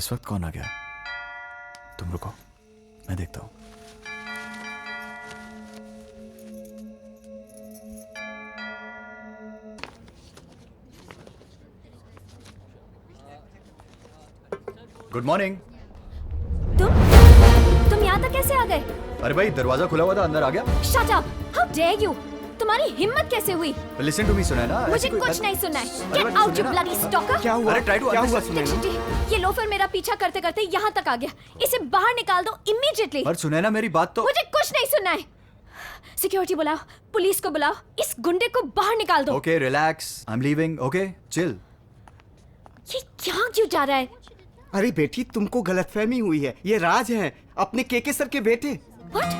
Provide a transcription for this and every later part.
इस वक्त कौन आ गया? तुम रुको, मैं देखता हूं। Good morning. तुम यहाँ तक कैसे आ गए? अरे भाई दरवाजा खुला हुआ था, अंदर आ गया। Shut up! How dare you! तुम्हारी हिम्मत कैसे हुई? Listen to me Sunaina. मुझे कुछ नहीं सुनना है। Get out you bloody stalker! क्या हुआ? अरे ट्राई टू क्या हुआ सुनैना? ये लोफर मेरा पीछा करते करते यहाँ तक आ गया। इसे बाहर निकाल दो इमीडिएटली। पर सुनैना मेरी बात तो। मुझे कुछ नहीं सुनना है। सिक्योरिटी बुलाओ, पुलिस को बुलाओ, इस गुंडे को बाहर निकाल दो। Okay relax, I am leaving. Okay chill. ये क्या क्यों जा रहा है? अरे बेटी, तुमको गलतफहमी हुई है। ये राज हैं, अपने केके सर के बेटे। व्हाट?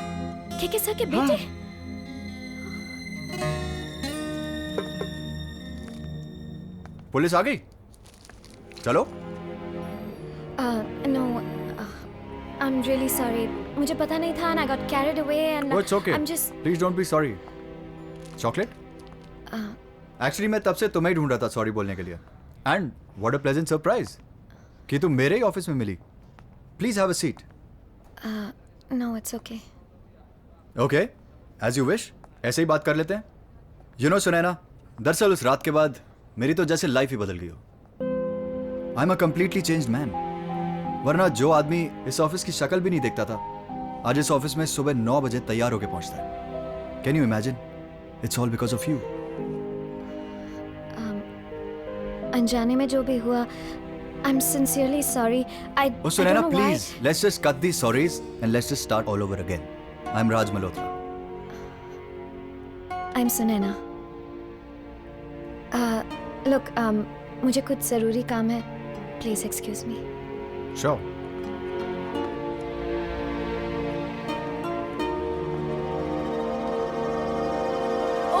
केके सर के बेटे? पुलिस आ गई? चलो। No, I am really sorry. मुझे पता नहीं था and I got carried away and Oh, it's okay. I'm just Please don't be sorry. Chocolate? Actually मैं तब से तुम्हें ही ढूंढ रहा था सॉरी बोलने के लिए। And what a pleasant surprise कि तुम मेरे ही ऑफिस में मिली। Please have a seat. no, it's okay. Okay, as you wish. ऐसे ही बात कर लेते हैं। यू नो सुनैना, दरअसल उस रात के बाद मेरी तो जैसे लाइफ ही बदल गई हो। I am a completely changed man. वरना जो आदमी इस ऑफिस की शक्ल भी नहीं देखता था, आज इस ऑफिस में सुबह 9 बजे तैयार होकर पहुंचता है। Can you imagine? It's all because of you. अनजाने में जो भी हुआ, I'm sincerely sorry. I Oh, don't Sunaina, know please, why. let's just cut these sorries and let's just start all over again. I'm Raj Malhotra. I'm Sunaina. Look, मुझे कुछ ज़रूरी काम है. Please excuse me. Sure.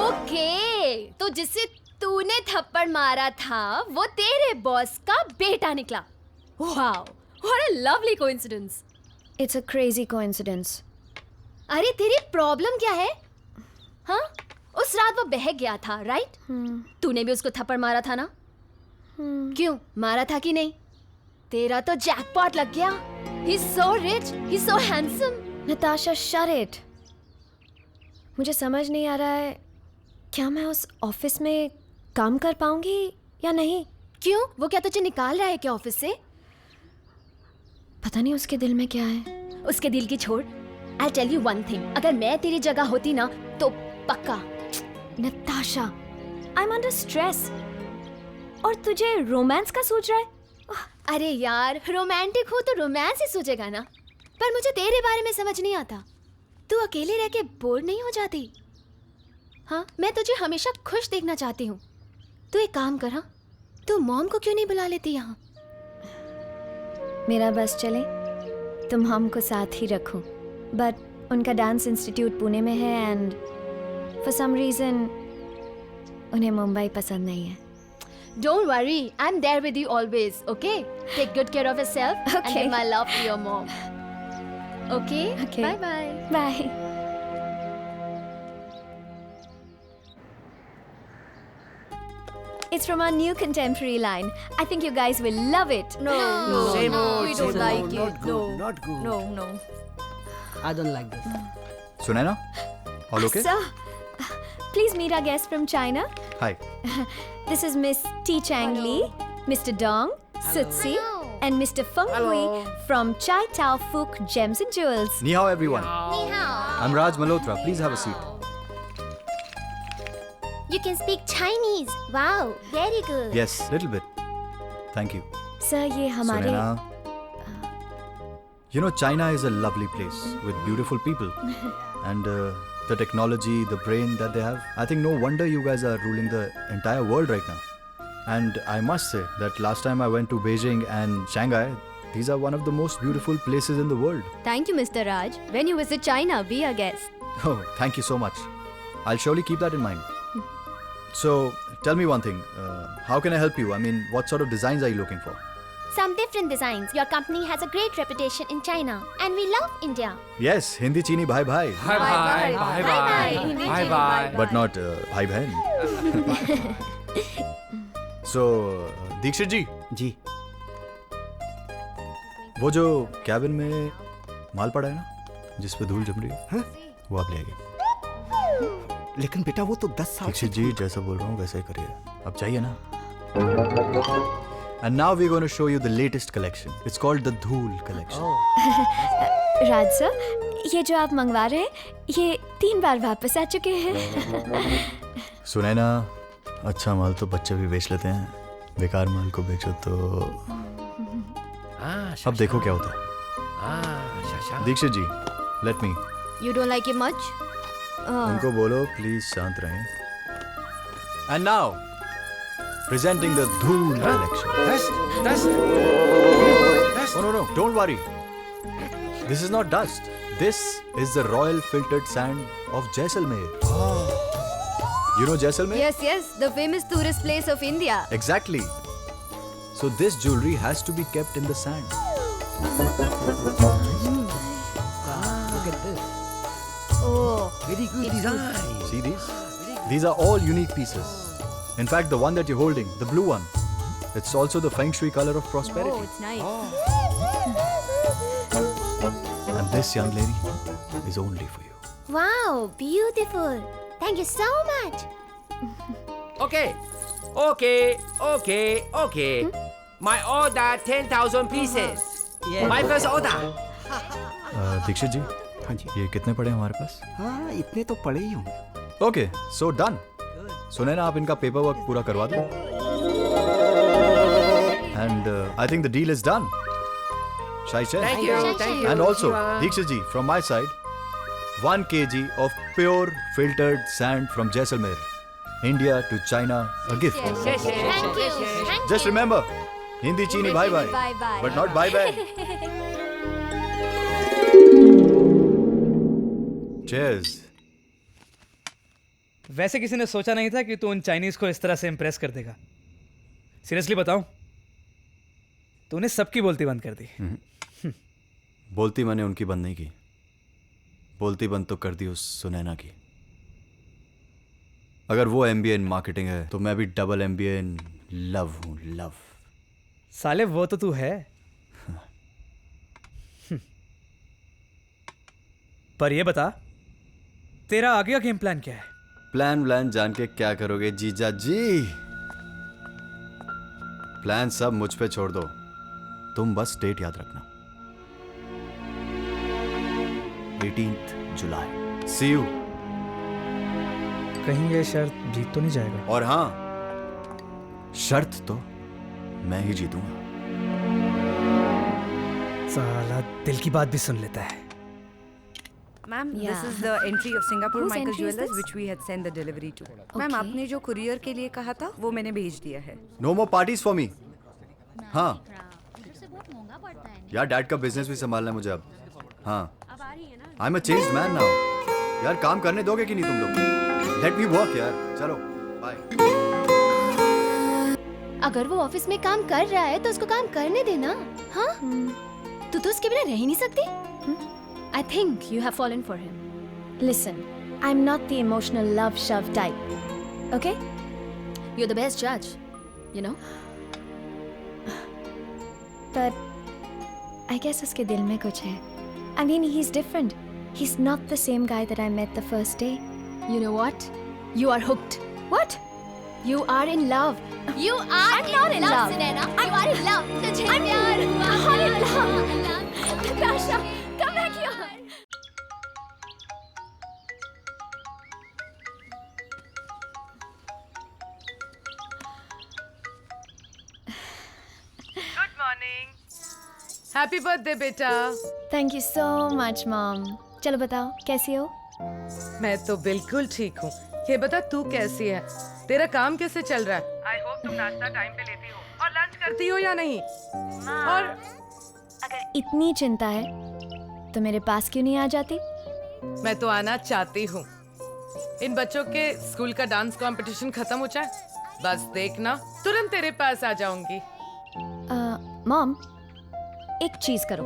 Okay, तो जिससे तूने थप्पड़ मारा था वो तेरे बॉस का बेटा निकला. Wow, what a lovely coincidence. It's a crazy coincidence. अरे तेरी प्रॉब्लम क्या है? हाँ? उस रात वो बह गया था, राइट? तूने भी उसको थप्पड़ मारा था ना? क्यों? मारा था कि नहीं? तेरा तो जैकपॉट लग गया. He's so rich, he's so handsome. Natasha, shut it. मुझे समझ नहीं आ रहा है, क्या मैं उस ऑफिस में काम कर पाऊंगी या नहीं? क्यों? वो क्या तुझे निकाल रहा है क्या ऑफिस से? पता नहीं उसके दिल में क्या है. उसके दिल की छोड़. I'll tell you one thing. अगर मैं तेरी जगह होती ना तो पक्का. Natasha, I'm under stress. और तुझे रोमांस का सोच रहा है? अरे यार, रोमांटिक हो तो रोमांस ही सोचेगा ना. पर मुझे तेरे बारे में समझ नहीं आता. तू अकेले रह के बोर नहीं हो जाती? हाँ, मैं तुझे हमेशा खुश देखना चाहती हूँ. तू एक काम कर. हाँ, तू मॉम को क्यों नहीं बुला लेती यहाँ? मेरा बस चले तो मॉम को साथ ही रखूं. बट उनका डांस इंस्टीट्यूट पुणे में है एंड फॉर सम रीजन उन्हें मुंबई पसंद नहीं है. Don't worry, I'm there with you always, okay? Take good care of yourself and give my love to your mom. Okay? Okay. Bye-bye. Bye. It's from our new contemporary line. I think you guys will love it. No, Same old, we don't same like old. it. Not good, not good. No. I don't like this. Sunaina, all okay? Sir, please meet our guest from China. Hi. This is Miss T. Chang Lee, Mr. Dong, Sutsi, and Mr. Feng Hui from Chai Tao Fook Gems and Jewels. Ni hao everyone. I'm Raj Malhotra. Please have a seat. You can speak Chinese. Wow, very good. Yes, little bit. Thank you. Sir, ये हमारे Sunaina, you know China is a lovely place with beautiful people and the technology, the brain that they have. I think no wonder you guys are ruling the entire world right now. And I must say that last time I went to Beijing and Shanghai, these are one of the most beautiful places in the world. Thank you, Mr. Raj. When you visit China, be our guest. Oh, thank you so much. I'll surely keep that in mind. So, tell me one thing. How can I help you? I mean, what sort of designs are you looking for? Some different designs. Your company has a great reputation in China, and we love India. Yes, Hindi Chini bhai bhai. Bye. But not bhai bhain. So, Dikshit ji, जी. वो जो cabin में माल पड़ा है ना, जिस पे धूल जम रही है, हाँ? वो आप ले आइए। लेकिन बेटा वो तो 10 साल दीक्षित जी जैसा बोल रहा हूँ वैसा ही करिए, अब चाहिए ना। And now we're going to show you the latest collection. It's called the Dhool collection. Raj sir, ये जो आप मंगवा रहे हैं ये 3 बार वापस आ चुके हैं। सुने ना, अच्छा माल तो बच्चे भी बेच लेते हैं, बेकार माल को बेचो तो अब देखो क्या होता है। Dixit ji, let me. You don't like it much? उनको बोलो प्लीज शांत रहें। And now presenting the Dhool collection. Dust. No, don't worry. This is not dust. This is the royal filtered sand of Jaisalmer. You know Jaisalmer? Yes, the famous tourist place of India. Exactly. So this jewelry has to be kept in the sand. Look at this. Oh, Very good design. See these? These are all unique pieces. In fact, the one that you're holding, the blue one, it's also the feng shui color of prosperity. it's nice. And this, young lady, is only for you. Wow, beautiful. Thank you so much. Okay. My order 10,000 pieces. Yeah. My first order. Dixit जी, हाँ जी। ये कितने पड़े हमारे पास? हाँ, इतने तो पड़े ही होंगे। Okay, so done. सुने ना, आप इनका पेपर वर्क पूरा करवा दो। And I think the deal is done. Shai Chen. Thank you. Thank you. And also, Shiva. Dikshit ji, from my side, 1 kg of pure filtered sand from Jaisalmer, India to China, a gift. Yes. Thank you. Just remember, Hindi Chini bye bye, Bye-bye. but not bye bye. Cheers. वैसे किसी ने सोचा नहीं था कि तू उन Chinese को इस तरह से इम्प्रेस कर देगा। सीरियसली बताऊं, तूने सबकी बोलती बंद कर दी। बोलती मैंने उनकी बंद नहीं की, बोलती बंद तो कर दी उस सुनैना की। अगर वो MBA इन मार्केटिंग है तो मैं भी डबल MBA इन लव हूँ, लव। साले वो तो तू है, पर ये बता तेरा आगे का गेम प्लान क्या है? प्लान जान के क्या करोगे जीजा जी? प्लान सब मुझ पे छोड़ दो, तुम बस डेट याद रखना, 18th जुलाई। C you. कहीं ये शर्त जीत तो नहीं जाएगा? और हाँ, शर्त तो मैं ही जीतूंगा। साला दिल की बात भी सुन लेता है। Ma'am, Yeah. this is the entry of Singapore Whose Michael entry is Jewelers this? which we had sent the delivery to. Ma'am, आपने जो courier के लिए कहा था वो मैंने भेज दिया है। No more parties for me. हाँ यार, डैड का बिजनेस भी संभालना है मुझे अब। हाँ, I am a changed man now. यार काम करने दोगे कि नहीं तुम लोग? लेट मी वर्क यार, चलो बाय। अगर वो ऑफिस में काम कर रहा है तो उसको काम करने देना। हाँ, तू तो उसके बिना रह ही नहीं सकती। I think you have fallen for him. Listen, I'm not the emotional love shove type. Okay? You're the best judge, you know? But I guess उसके दिल में कुछ है. I mean, he's different. He's not the same guy that I met the first day. You know what? You are hooked. What? You are in love. You are I'm not in love. Sunaina. You are in love. तुझे I'm प्यार हुआ not in है। love. Natasha, come back here. Happy birthday बेटा। Thank you so much, Mom. चलो बताओ, कैसी हो? मैं तो बिल्कुल ठीक हूँ। ये बता तू कैसी है? तेरा काम कैसे चल रहा है? आई होप तुम नाश्ता टाइम पे लेती हो और लंच करती हो या नहीं? और अगर इतनी चिंता है तो मेरे पास क्यों नहीं आ जाती? मैं तो आना चाहती हूँ। इन बच्चों के स्कूल का डांस कंपटीशन खत्म हो जाए, बस देखना तुरंत तेरे पास आ जाऊंगी। मॉम, एक चीज करो,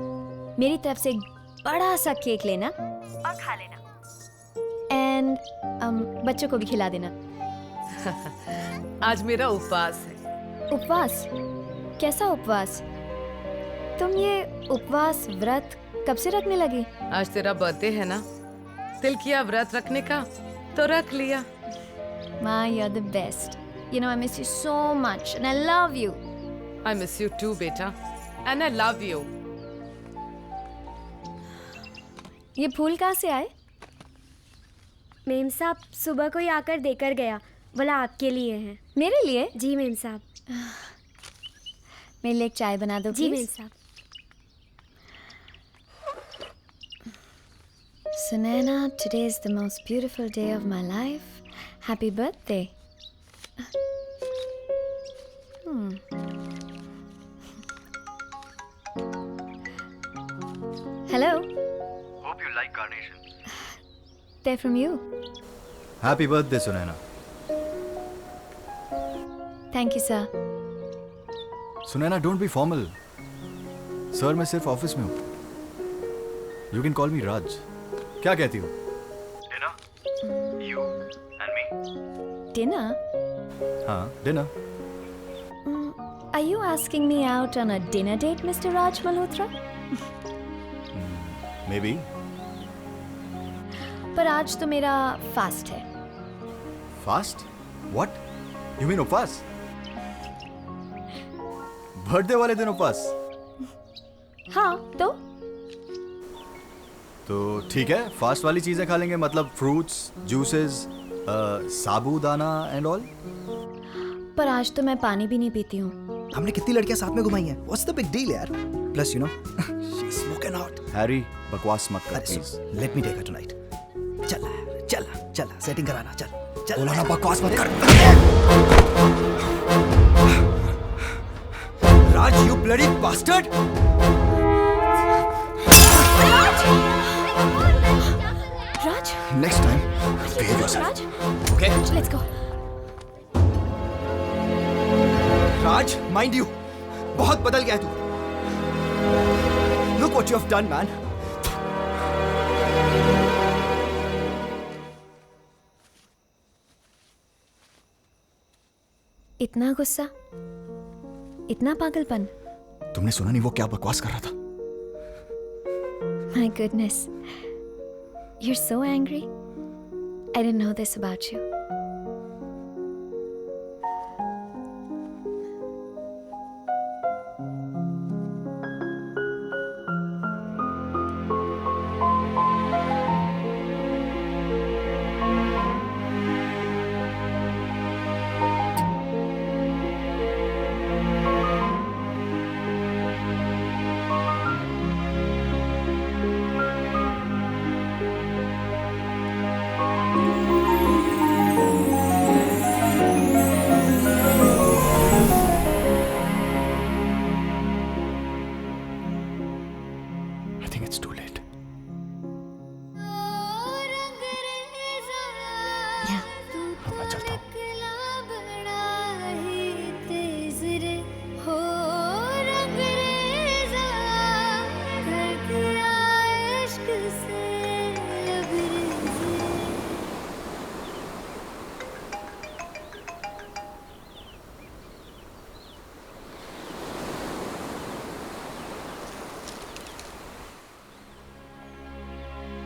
मेरी तरफ से एक बड़ा सा केक लेना और खा लेना, एंड बच्चों को भी खिला देना। आज मेरा उपवास है। उपवास? कैसा उपवास? तुम ये उपवास व्रत कब से रखने लगी? आज तेरा बर्थडे है ना, दिल किया व्रत रखने का तो रख लिया। Ma, you're the best. You know, I miss you so much and I love you. I miss you too, बेटा, and I love you. ये फूल कहाँ से आए? मेम साहब सुबह कोई आकर देकर गया, बोला आपके लिए हैं। मेरे लिए? जी मेम साहब। मेरे लिए एक चाय बना दो जी please? मेम साहब। Sunaina, today is the most beautiful day of my life. Happy birthday. Hello. Hope you like carnation. They're from you. Happy birthday, Sunaina. Thank you, sir. Sunaina, don't be formal. Sir मैं सिर्फ office में हूँ. You can call me Raj. क्या कहती हो? Dinner? You and me? Dinner? हाँ, dinner. Are you asking me out on a dinner date, Mr. Raj Malhotra? Maybe. पर आज तो मेरा फास्ट है. Fast? What? You mean उपवास? बर्थडे वाले दिन उपवास? हाँ, तो ठीक है, फास्ट वाली चीजें खा लेंगे, मतलब fruits, juices, sabudana and all. पर आज तो मैं पानी भी नहीं पीती हूँ. हमने कितनी लड़कियां साथ में घुमाई हैं? What's the big deal यार? Plus you know, she's smoking hot. Harry, बकवास मत कर अरे please. Soon, let me take her tonight. चला, सेटिंग कराना, चल. बोला ना बकवास मत कर. राज, you bloody bastard! Raj? Next time, behave yourself. Raj? Okay? Let's go. Raj, mind you, बहुत बदल गया है तू. Look what you have done, man. इतना गुस्सा, इतना पागलपन. तुमने सुना नहीं वो क्या बकवास कर रहा था? My goodness. You're so angry. I didn't know this about you. I think it's too late. Yeah. अब मैं चलता हूँ.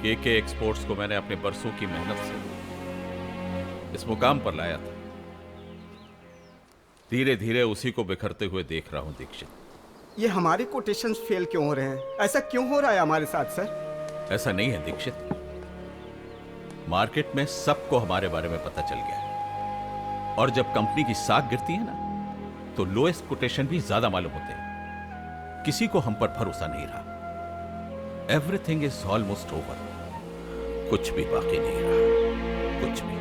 केके एक्सपोर्ट्स को मैंने अपने बरसों की मेहनत से इस मुकाम पर लाया था. धीरे धीरे उसी को बिखरते हुए देख रहा हूं दीक्षित. ये हमारे कोटेशंस फेल क्यों हो रहे हैं? ऐसा क्यों हो रहा है हमारे साथ सर? ऐसा नहीं है दीक्षित. मार्केट में सबको हमारे बारे में पता चल गया है. और जब कंपनी की साख गिरती है ना, तो लोएस्ट कोटेशन भी ज्यादा मालूम होते हैं. किसी को हम पर भरोसा नहीं रहा. Everything is almost over. कुछ भी बाकी नहीं रहा. कुछ भी.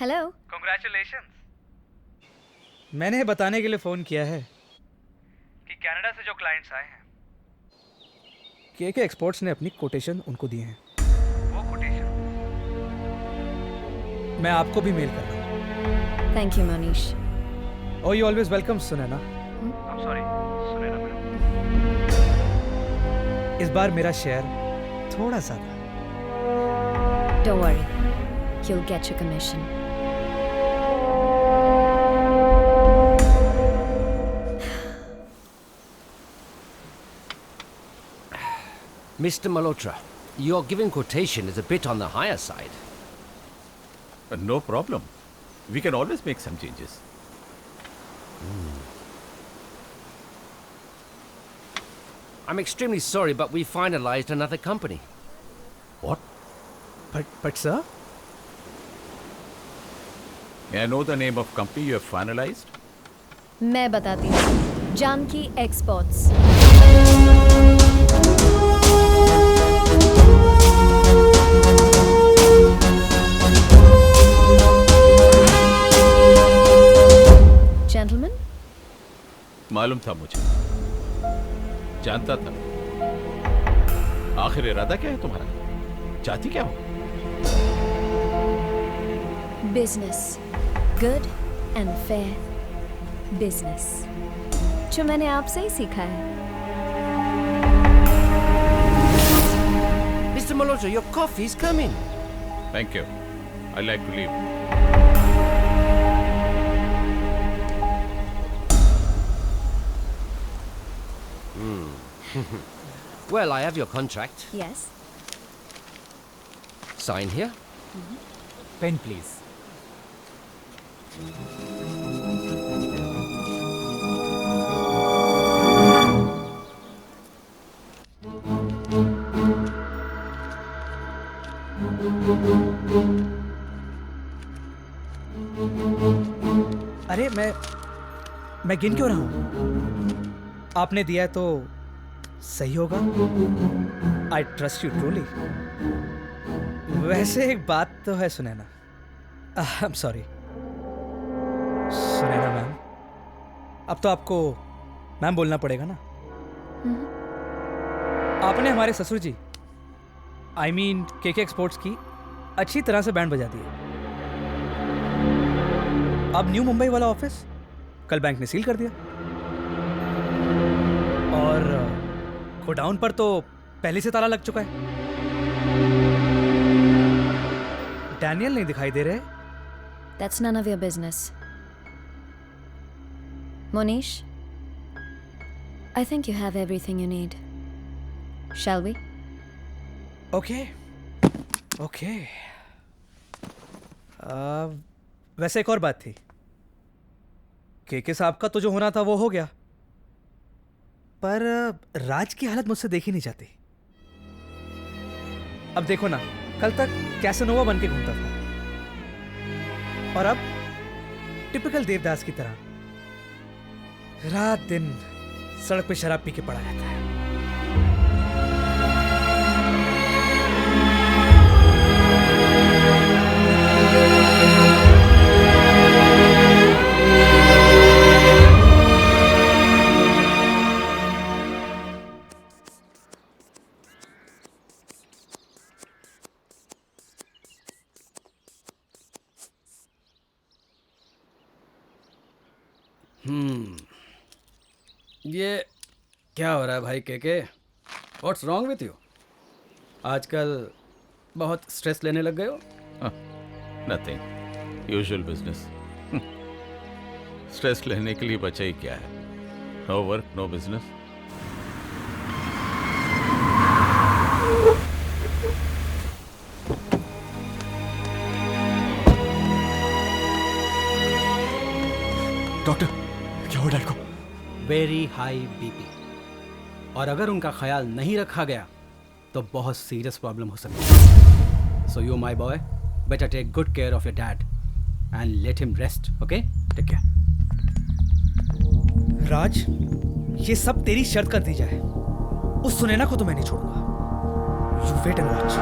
हेलो. Congratulations. मैंने ये बताने के लिए फोन किया है कि कनाडा से जो क्लाइंट्स आए हैं, केके एक्सपोर्ट्स ने अपनी कोटेशन उनको दिए हैं. वो कोटेशन मैं आपको भी मेल कर रहा हूँ. Thank you, Manish. Oh, you always welcome, Sunaina. I'm sorry, Sunaina madam. इस बार मेरा शेयर थोड़ा ज्यादा। Don't worry, you'll get your commission. Mr. Malhotra, your given quotation is a bit on the higher side. No problem. We can always make some changes. I'm extremely sorry, but we finalized another company. What? But sir, May I know the name of company you have finalized? मैं बताती हूँ, Janaki exports. Gentlemen, मालूम था मुझे, जानता था। आखिर इरादा क्या है तुम्हारा? चाहती क्या हो? business, good and fair business, जो मैंने आपसे ही सीखा है। Mr. Malhotra, your coffee's coming. Thank you. I'd like to leave. Well, I have your contract. Yes. Sign here. pen please. अरे मैं गिन क्यों रहा हूं? आपने दिया है तो सही होगा। I trust you truly. वैसे एक बात तो है Sunaina, I am sorry Sunaina ma'am, अब तो आपको मैम बोलना पड़ेगा ना। आपने हमारे ससुर जी आई मीन केके एक्सपोर्ट्स की अच्छी तरह से बैंड बजा दी है। अब न्यू मुंबई वाला ऑफिस कल बैंक ने सील कर दिया और गोडाउन पर तो पहले से ताला लग चुका है। डैनियल नहीं दिखाई दे रहे। That's none of your business. Monish, I think you have everything you need. Shall we? Okay okay. वैसे एक और बात थी, केके साहब का तो जो होना था वो हो गया, पर राज की हालत मुझसे देखी नहीं जाती। अब देखो ना, कल तक कैसनोवा बन के घूमता था और अब टिपिकल देवदास की तरह रात दिन सड़क पे शराब पी के पड़ा रहता है। ये क्या हो रहा है भाई KK? What's wrong with you? आजकल बहुत स्ट्रेस लेने लग गए हो? Nothing, usual business. स्ट्रेस लेने के लिए बचा ही क्या है? No work no business. Doctor, क्या हो डैड को? वेरी हाई बीपी, और अगर उनका ख्याल नहीं रखा गया तो बहुत सीरियस प्रॉब्लम हो सकती है। So you my boy, better take good care of your dad and let him rest, okay? Take care. Raj, ये सब तेरी शर्त कर दी जाए, उस सुनैना को तो मैं नहीं छोड़ूंगा। You wait and watch.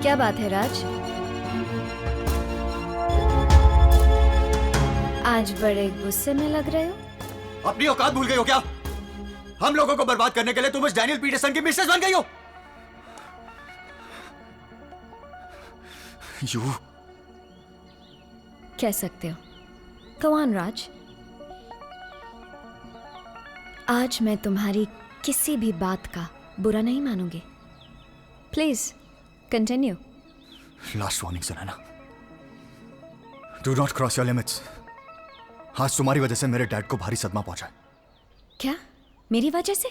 क्या बात है राज? आज बड़े गुस्से में लग रहे हो। अपनी औकात भूल गई हो क्या? हम लोगों को बर्बाद करने के लिए तुम उस डैनियल पीटरसन की मिसेस बन गई हो। यू कह सकते हो। Go on, राज। आज मैं तुम्हारी किसी भी बात का बुरा नहीं मानूंगी। Please continue. Last warning Sunaina, do not cross your limits. आज तुम्हारी वजह से मेरे डैड को भारी सदमा पहुंचा है। क्या? मेरी वजह से?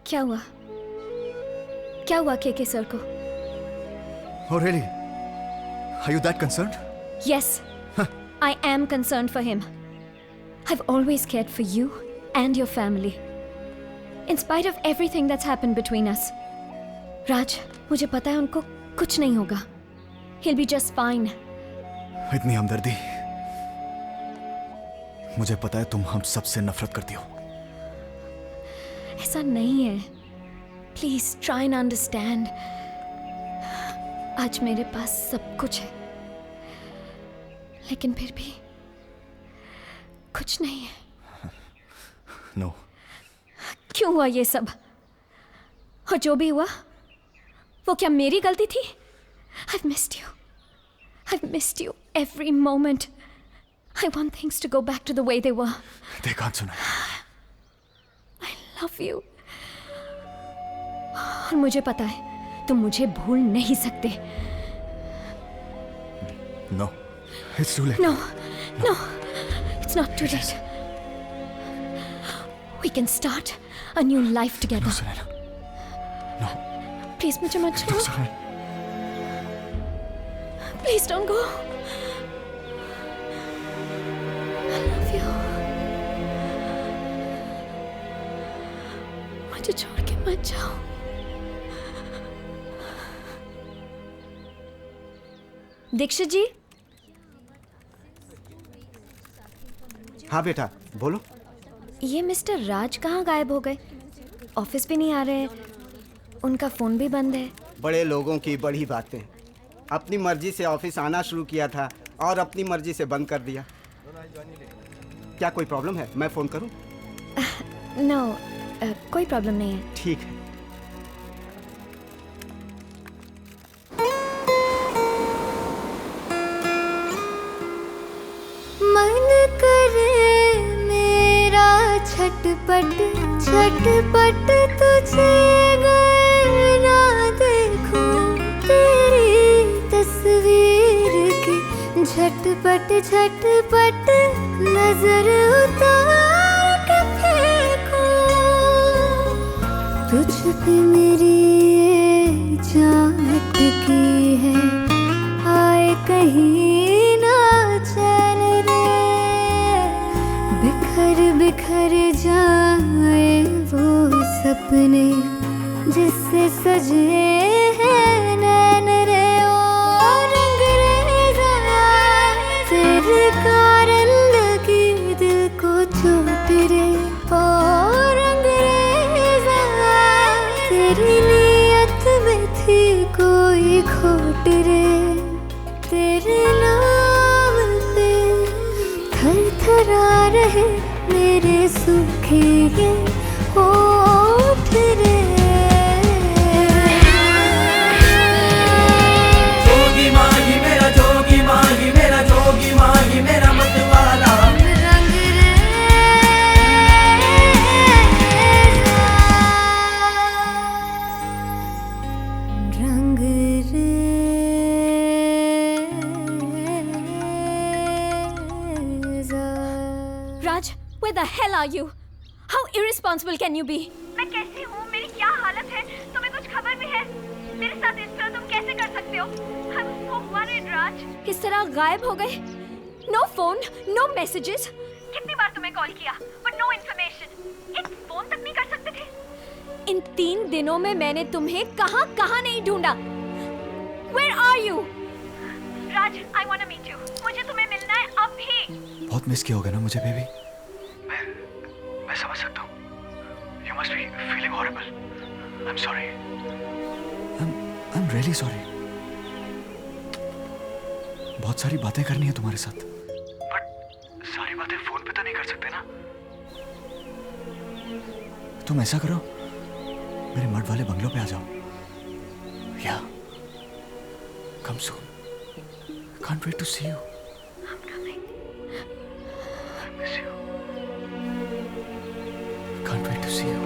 क्या हुआ? क्या हुआ केके सर को? Oh really? Are you that concerned? Yes, I am concerned for him. I've always cared for you and your family. In spite of everything that's happened between us. Raj, मुझे पता है उनको कुछ नहीं होगा. He'll be just fine. इतनी हमदर्दी। मुझे पता है तुम हम सबसे नफरत करती हो। ऐसा नहीं है। Please try and understand. आज मेरे पास सब कुछ है, लेकिन फिर भी कुछ नहीं है। No. क्यों हुआ ये सब? और जो भी हुआ वो क्या मेरी गलती थी? I've missed you. I've missed you every moment. I want things to go back to the way they were. They can't, Sunaina. I love you. और मुझे पता है तुम मुझे भूल नहीं सकते। No. It's too late. No. It's not too late. We can start a new life together. No, Sunaina. No. Please मुझे मत No, छोड़ो। Sunaina. Please don't go. I love you. मुझे छोड़ के मत जाओ। दीक्षित जी। हाँ बेटा, बोलो। ये मिस्टर राज कहाँ गायब हो गए? ऑफिस भी नहीं आ रहे, उनका फोन भी बंद है। बड़े लोगों की बड़ी बातें। अपनी मर्जी से ऑफिस आना शुरू किया था और अपनी मर्जी से बंद कर दिया। क्या कोई प्रॉब्लम है? मैं फोन करूं? नो, कोई प्रॉब्लम नहीं है। ठीक है। मन करे मेरा छटपट छटपट तुझे अगर ना देखूं, तेरी तस्वीर की झटपट झटपट नजर उतार के फेंकूं, तुझ पे मेरी ये जान अटकी है, आए कहीं ना चैन रे, बिखर बिखर जाए वो सपने जिससे सजे हैं नैन रे। ओ रंगरेज़ा तेरे कारण लगी दिल को चोट रे। ओ रंगरेज़ा तेरी नीयत में थी कोई खोट रे, तेरे नाम पे थर थरा रहे मेरे सूखे ये होठ रे। जोगी माही मेरा जोगी माही मेरा जोगी माही मेरा मतवाला। Raj, where the hell are you? How irresponsible can you be? मैं कैसी हूँ, मेरी क्या हालत है, तुम्हें कुछ खबर भी है? मेरे साथ इस तरह तुम कैसे कर सकते हो? I'm so worried, राज। किस तरह गायब हो गए? No phone, no messages. कितनी बार तुम्हें कॉल किया, but no information. एक फोन तक नहीं कर सकते थे? इन 3 दिनों में मैंने तुम्हें कहाँ कहाँ नहीं ढूंढा। Where are you? Raj, I want to meet you. मुझे तुम्हें मिलना है अभी। बहुत मिस किया होगा ना मुझे बेबी। मैं समझ सकता हूँ। You must be feeling horrible. I'm sorry. I'm really sorry. बहुत सारी बातें करनी है तुम्हारे साथ। बट सारी बातें फोन पे तो नहीं कर सकते ना। तुम ऐसा करो, मेरे मर्द वाले बंगलों पे आ जाओ। या कम सून। Can't wait to see you. I'm coming. I miss you. Can't wait to see you.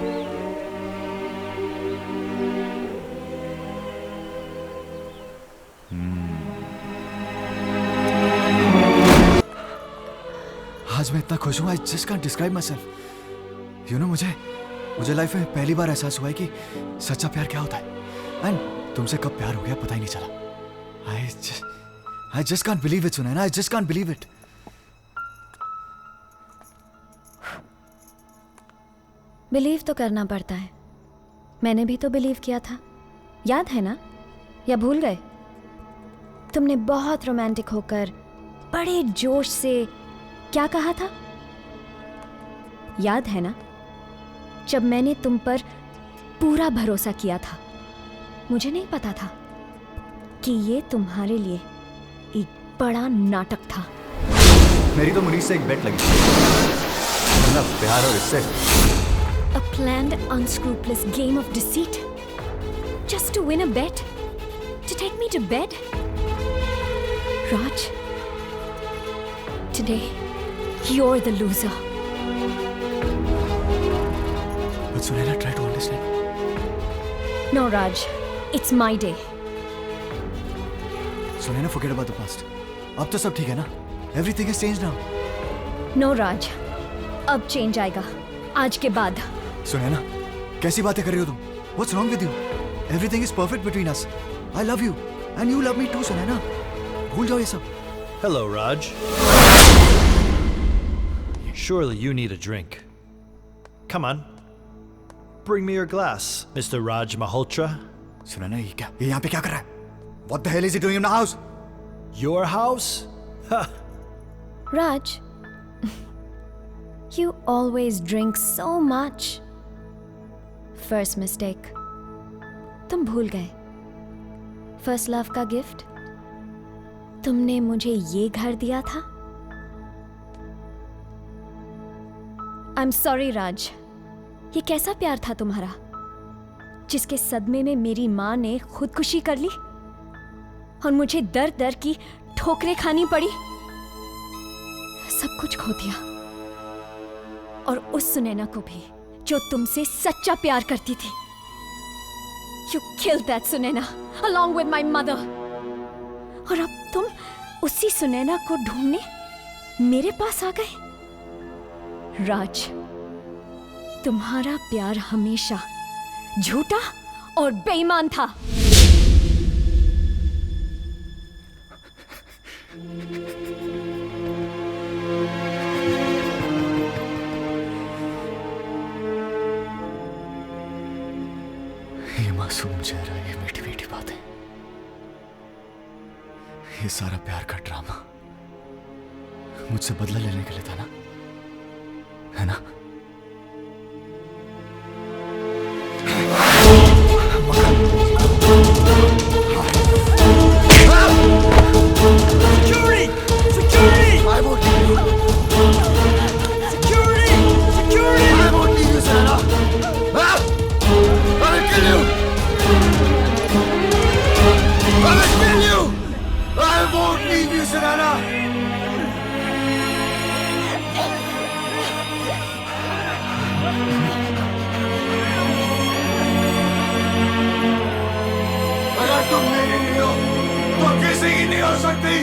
आज मैं इतना खुश हूँ, I just can't describe myself. You know, मुझे लाइफ में पहली बार एहसास हुआ है कि सच्चा प्यार क्या होता है. एंड तुमसे कब प्यार हो गया पता ही नहीं चला. I just can't believe it, Sunaina. I just can't believe it. Believe तो करना पड़ता है. मैंने भी तो बिलीव किया था. याद है ना? या भूल गए? तुमने बहुत रोमांटिक होकर बड़े जोश से क्या कहा था? याद है ना? जब मैंने तुम पर पूरा भरोसा किया था. मुझे नहीं पता था कि ये तुम्हारे लिए एक बड़ा नाटक था. मेरी तो मुनीस से एक बेट लगी. ना प्यार और इससे. A planned, unscrupulous game of deceit? Just to win a bet? To take me to bed? Raj, today, you're the loser. But Sunaina, try to understand. No, Raj, it's my day. Sunaina, forget about the past. अब तो सब ठीक है ना? Everything has changed now. No, Raj, अब change आएगा. आज के बाद. सुनैना, कैसी बातें कर रही हो तुम? What's wrong with you? Everything is perfect between us. I love you, and you love me too, Sunaina. भूल जाओ ये सब. Hello, Raj. Surely you need a drink. Come on. Bring me your glass, Mr. Raj Malhotra. Sunaina, ये क्या? ये यहाँ पे क्या कर रहा है? What the hell is he doing in my house? Your house? Ha. Raj, you always drink so much. First mistake. तुम भूल गए. First love का गिफ्ट. तुमने मुझे ये घर दिया था. I'm sorry, राज. ये कैसा प्यार था तुम्हारा, जिसके सदमे में मेरी माँ ने खुदकुशी कर ली और मुझे दर दर की ठोकरें खानी पड़ी. सब कुछ खो दिया. और उस सुनैना को भी जो तुमसे सच्चा प्यार करती थी. You killed that Sunaina along with my mother. और अब तुम उसी सुनैना को ढूंढने मेरे पास आ गए. राज, तुम्हारा प्यार हमेशा झूठा और बेईमान था. ये मासूम चेहरा, ये मीठी मीठी बातें, ये सारा प्यार का ड्रामा मुझसे बदला लेने के लिए था ना, है ना? Security! Security! I won't leave you. Security! Security! I won't leave you, Sunaina. I will kill you. I will kill you. I won't leave you, Sunaina. अगर तुम मेरी नहीं हो तो किसी की नहीं हो सकती.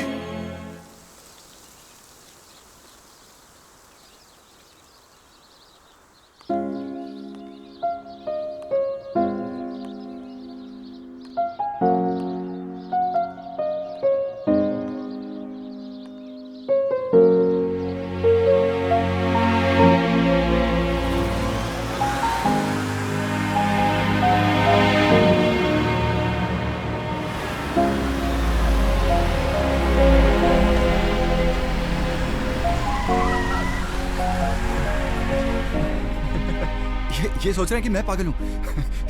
ये सोच रहे हैं कि मैं पागल हूँ.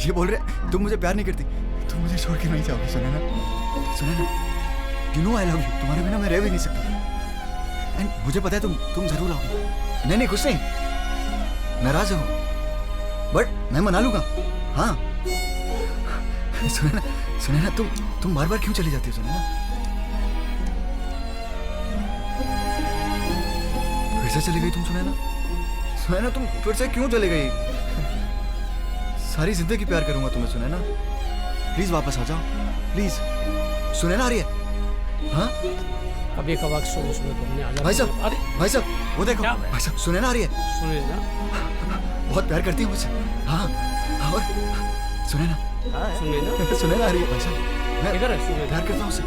ये बोल रहे तुम मुझे प्यार नहीं करती, तुम मुझे छोड़ के नहीं जाओगी. Sunaina, Sunaina, you know I love you. तुम्हारे बिना मैं रह भी नहीं सकता. एंड मुझे पता है तुम जरूर आओगी. नहीं नहीं, कुछ नहीं, नाराज हो बट मैं मना लूंगा. हाँ सुनैना, सुनैना, तुम बार बार क्यों चली जाती हो? सुनैना, फिर से चली गई तुम सुनैना? सुनैना तुम फिर से क्यों चली गई? सारी जिंदगी प्यार करूंगा तुम्हें सुनैना। प्लीज वापस आ जाओ, प्लीज। सुनैना आ रही है? हाँ कभी कभार सुनो सुनो तुमने आ जाओ। भाई साहब, अरे भाई साहब वो देखो, भाई साहब सुनैना आ रही है। सुनैना बहुत प्यार करती है मुझसे। हाँ और सुनैना सुनैना आ रही है भाई साहब। मैं इधर है सुनैना। प्यार करता हूँ उससे।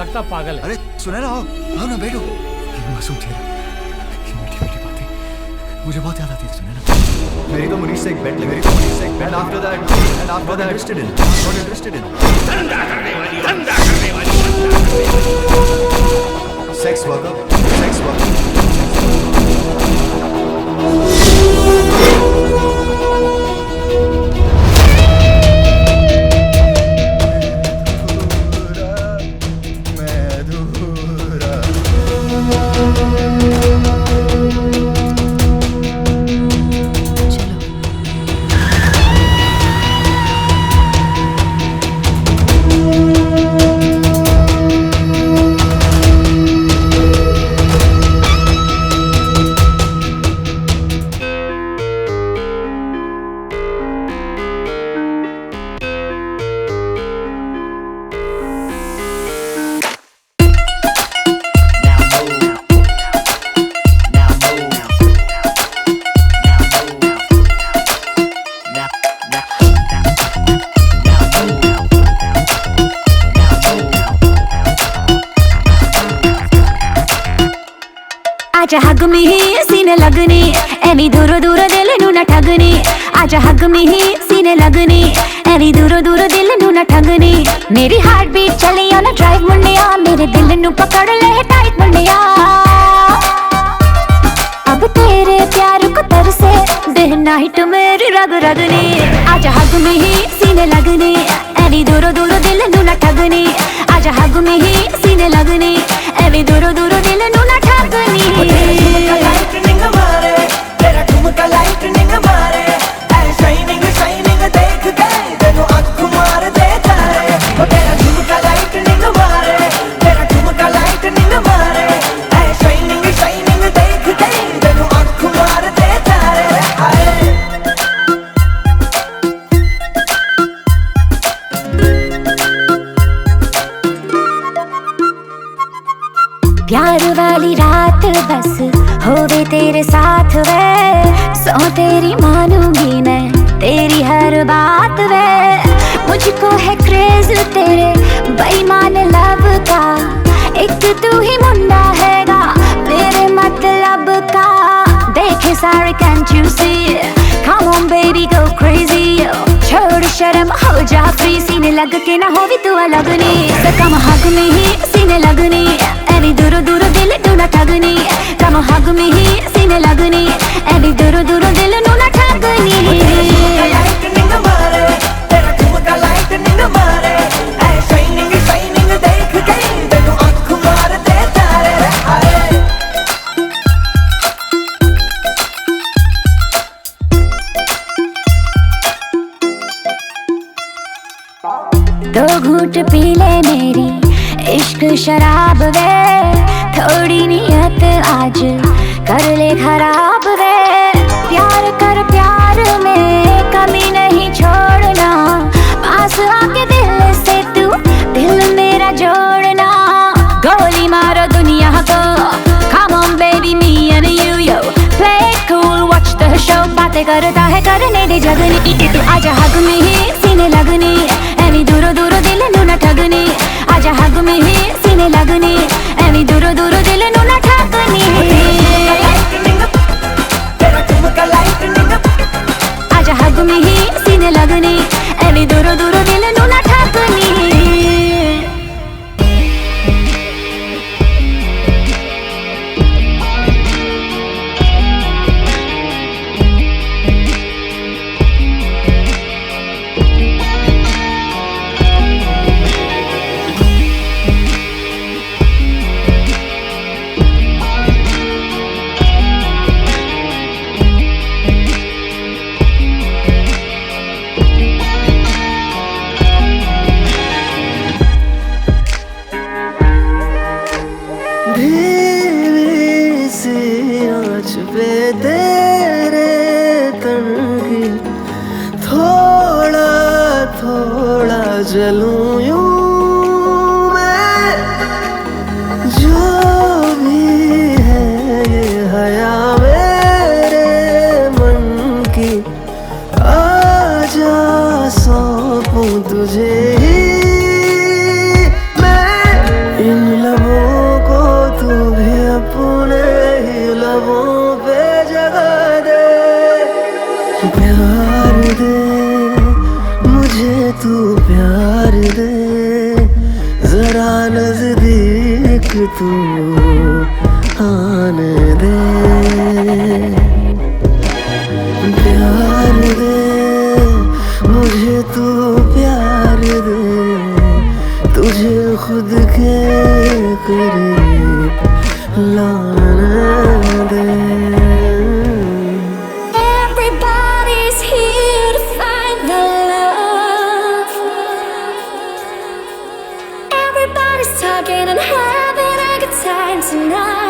लगता पागल है। अरे सुनैना आओ, आओ ना बैठो। ये मासूम चेहरा, ये मीठी मीठी बातें मुझे बहुत याद आती है सुनैना। मेरी तो मुनीश से एक बेट लगी, मेरी तो मुनीश से एक bet. After that interested in, not interested in. धंधा करने वाली सेक्स वर्कर, सेक्स वर्कर। आजा हग में ही सीने लगनी, एनी दूर दूर दिल नू न ठगनी। आजा हग में ही सीने लगनी, एनी दूर दूर दिल नू न ठगनी। मेरी हार्ट बीट चली ऑन अ ड्राइव मुंडिया, मेरे दिल नू पकड़ ले टाइट मुंडिया। अब तेरे प्यार को तरसे दिन नाइट मेरी रग रगनी। आजा हग में ही सीने लगनी, एनी दूर दूर दिल नू न ठगनी। आजा हग में ही सीने लगनी, एनी दूर दूर दिल नू न ठगनी। तेरा ठुमका लाइटनिंग मारे, तेरा ठुमका लाइटनिंग मारे। शाइनिंग शाइनिंग देख के तेनू आँख मार दे तारे। तेरा ठुमका लाइटनिंग मारे, तेरा ठुमका लाइटनिंग मारे। शाइनिंग शाइनिंग देख के तेनू आँख मार दे तारे। प्यार वाली रात बस होवे तेरे साथ वे, सो तेरी मानूंगी मैं तेरी हर बात वे। मुझको है क्रेज तेरे बेईमान लव का, एक तू ही मुंडा हैगा मेरे मतलब का। देखे सारे can't you see, come on baby go crazy। छोड़ शर्म हो जा फ्री, सीने लग के ना हो भी तू अलगनी। कम हग में ही सीने लगनी, एनी दूर दूर दिल नू न ठगनी। कम हग में ही सीने लगनी, एनी दूर दूर दिल नू न ठगनी। लाइटनिंग मारे, तेरा ठुमका लाइटनिंग मारे। शाइनिंग शाइनिंग देख के तेनू आँख मार दे तारे। दो घूंट पी ले मेरी इश्क शराब वे, थोड़ी नियत आज कर ले खराब वे। प्यार कर प्यार में कमी नहीं छोड़ना, पास आके दिल से तू दिल मेरा जोड़ना। गोली मारो दुनिया को, come on baby me and you yo, play it cool watch the show। बातें करता है करने दे जगनी, आजा हग में ही सीने लगनी, एनी दूर दूर दिल नू न ठगनी। आजा हग में ही सीने लगनी, एनी दूर दूर दिल नू न ठगनी। आजा हग में ही सीने लगनी, एनी दूर दूर दिल नू न ठगनी। जरा नजदीक तू आने दे, प्यार दे मुझे तू, प्यार दे तुझे खुद के करीब लाने दे। Everybody's here to find the love. Everybody's talking and having a good time tonight.